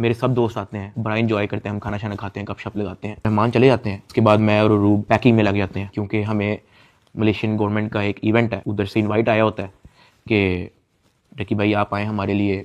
मेरे सब दोस्त आते हैं, बड़ा इंजॉय करते हैं, हम खाना शाना खाते हैं, गपशप लगाते हैं, मेहमान चले जाते हैं। उसके बाद मैं और रूब पैकिंग में लग जाते हैं, क्योंकि हमें मलेशियन गवर्नमेंट का एक इवेंट है, उधर से इनवाइट आया होता है कि डकी भाई आप आएँ, हमारे लिए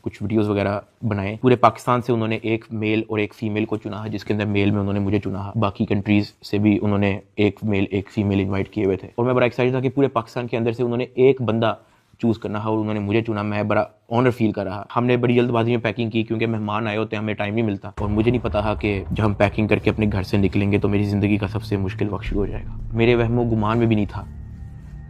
कुछ वीडियोस वगैरह बनाए। पूरे पाकिस्तान से उन्होंने एक मेल और एक फ़ीमेल को चुना है, जिसके अंदर मेल में उन्होंने मुझे चुना है। बाकी कंट्रीज़ से भी उन्होंने एक मेल एक फ़ीमेल इनवाइट किए हुए थे, और मैं बड़ा एक्साइटेड था कि पूरे पाकिस्तान के अंदर से उन्होंने एक बंदा चूज़ करना है और उन्होंने मुझे चुना। मैं बड़ा ऑनर फील कर रहा। हमने बड़ी जल्दबाजी में पैकिंग की, क्योंकि मेहमान आए होते हैं, हमें टाइम नहीं मिलता, और मुझे नहीं पता था कि जब हम पैकिंग करके अपने घर से निकलेंगे तो मेरी ज़िंदगी का सबसे मुश्किल वक्त शुरू हो जाएगा। मेरे वहमो गुमान में भी नहीं था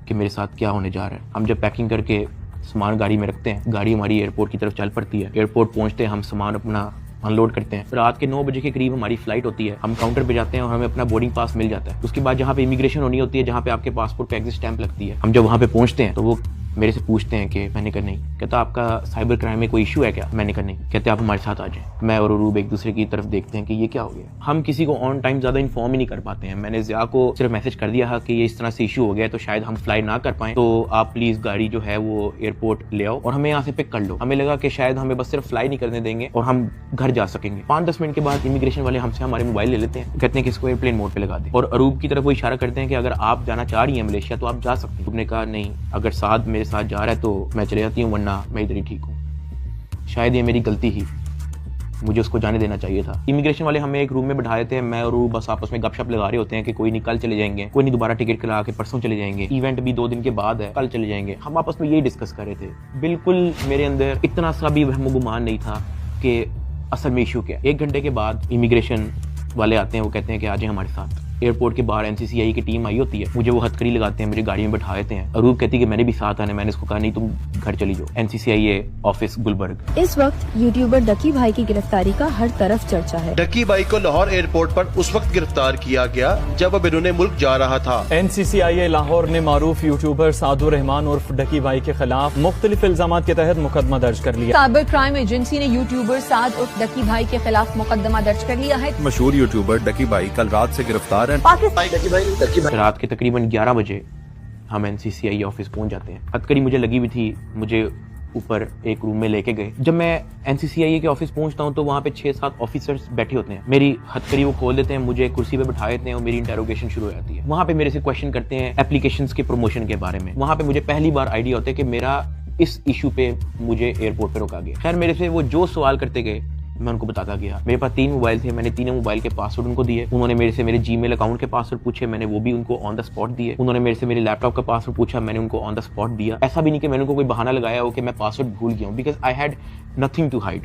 कि मेरे साथ क्या होने जा रहा है। हम जब पैकिंग करके सामान गाड़ी में रखते हैं, गाड़ी हमारी एयरपोर्ट की तरफ चल पड़ती है। एयरपोर्ट पहुंचते हैं, हम सामान अपना अनलोड करते हैं। रात के 9 बजे के करीब हमारी फ्लाइट होती है। हम काउंटर पे जाते हैं और हमें अपना बोर्डिंग पास मिल जाता है। उसके बाद जहाँ पे इमिग्रेशन होनी होती है, जहाँ पे आपके पासपोर्ट पे एग्जिट स्टैंप लगती है, हम जब वहाँ पे पहुँचते हैं तो वो मेरे से पूछते हैं कि मैंने कहा नहीं। कहता आपका साइबर क्राइम में कोई इशू है क्या? मैंने कहा नहीं। कहते आप हमारे साथ आ जाएं। मैं और रूब एक दूसरे की तरफ देखते हैं कि ये क्या हो गया। हम किसी को ऑन टाइम ज़्यादा इन्फॉर्म ही नहीं कर पाते हैं। मैंने ज़िया को सिर्फ मैसेज कर दिया है कि ये इस तरह से इशू हो गया है, तो शायद हम फ्लाई ना कर पाएँ, तो आप प्लीज़ गाड़ी जो है वो एयरपोर्ट ले आओ और हमें यहाँ से पिक कर लो। हमें लगा कि शायद हमें बस सिर्फ फ्लाई नहीं करने देंगे और हम घर जा सकेंगे। 5-10 मिनट के बाद इमिग्रेशन वाले हमसे हमारे मोबाइल ले लेते हैं, कहते हैं कि इसको एयरप्लेन मोड पे लगा दें, और अरूब की तरफ वो इशारा करते हैं कि अगर आप जाना चाह रही हैं मलेशिया तो आप जा सकते हैं। तुमने कहा नहीं, अगर साथ मेरे साथ जा रहा है तो मैं चले जाती हूँ, वरना मैं इधर ही ठीक हूँ। शायद ये मेरी गलती ही, मुझे उसको जाने देना चाहिए था। इमिग्रेशन वाले हमें एक रूम में बिठाए थे। मैं और रूब बस आपस में गपशप लगा रहे होते हैं कि कोई नहीं, कल चले जाएंगे, कोई नहीं दोबारा टिकट करा के परसों चले जाएंगे, इवेंट भी 2 दिन के बाद है, कल चले जाएंगे। हम आपस में यही डिस्कस कर रहे थे। बिल्कुल मेरे अंदर इतना सा भी वहम गुमान नहीं था कि असल में इशू क्या। 1 घंटे के बाद इमिग्रेशन वाले आते हैं, वो कहते हैं कि आ जाए हमारे साथ। एयरपोर्ट के बाहर NCCI की टीम आई होती है, मुझे वो हथकड़ी लगाते हैं, मुझे गाड़ी में बैठा देते हैं। अरूब कहती है कि मैंने भी साथ आना है। मैंने उसको कहा नहीं, तुम घर चली जाओ। NCCI office Gulberg. इस वक्त यूट्यूबर डकी भाई की गिरफ्तारी का हर तरफ चर्चा है। डकी भाई को लाहौर एयरपोर्ट पर उस वक्त गिरफ्तार किया गया जब अब इन्होंने मुल्क जा रहा था। NCCI लाहौर ने मारूफ यूट्यूबर सादुर रहमान उर्फ डकी भाई के खिलाफ मुख्तलिफ इल्जामात के तहत मुकदमा दर्ज कर लिया। साइबर क्राइम एजेंसी ने यूट्यूबर साद उर्फ डकी भाई के खिलाफ मुकदमा दर्ज कर लिया है। मशहूर यूट्यूबर डकी भाई कल रात से गिरफ्तार है। रात के तकरीबन 11 बजे हम NCCI ऑफिस पहुंच जाते हैं। हथकड़ी मुझे लगी हुई थी, मुझे ऊपर एक रूम में लेके गए। जब मैं NCCI के ऑफिस पहुंचता हूं तो वहां पे 6-7 ऑफिसर्स बैठे होते हैं। मेरी हथकड़ी वो खोल देते हैं, मुझे कुर्सी पे बिठा देते हैं और मेरी इंटेरोगेशन शुरू हो जाती है। वहां पे मेरे से क्वेश्चन करते हैं एप्लीकेशंस के प्रमोशन के बारे में। वहां पे मुझे पहली बार आइडिया होता है कि मेरा इस इशू पे मुझे एयरपोर्ट पे रोका गया। खैर मेरे से वो जो सवाल करते गए मैं उनको बताता गया। मेरे पास 3 मोबाइल थे, मैंने तीनों मोबाइल के पासवर्ड उनको दिए। उन्होंने मेरे से मेरे जीमेल अकाउंट के पासवर्ड पूछे, मैंने वो भी उनको ऑन द स्पॉट दिए। उन्होंने मेरे से मेरे लैपटॉप का पासवर्ड पूछा, मैंने उनको ऑन द स्पॉट दिया। ऐसा भी नहीं कि मैंने उनको कोई बहाना लगाया हो कि मैं पासवर्ड भूल गया हूँ, because I had nothing to hide.